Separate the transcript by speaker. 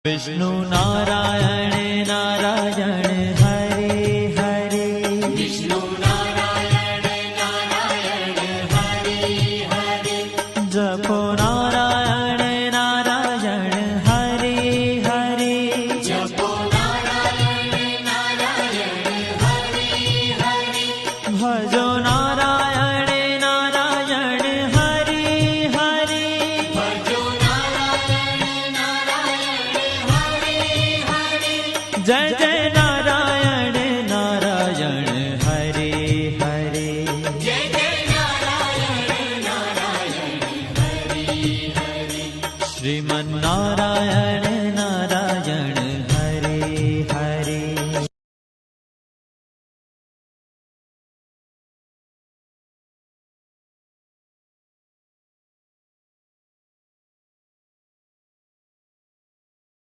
Speaker 1: विष्णु नारायण नारायण हरे हरे,
Speaker 2: विष्णु नारायण नारायण हरे हरे,
Speaker 1: जपो नारायण नारायण हरे हरे,
Speaker 2: जपो नारायण नारायण हरे हरे,
Speaker 1: भजो नारायण नारायण हरे हरे,
Speaker 2: भजो नारायण नारायण हरे हरे,
Speaker 1: जय जय नारायण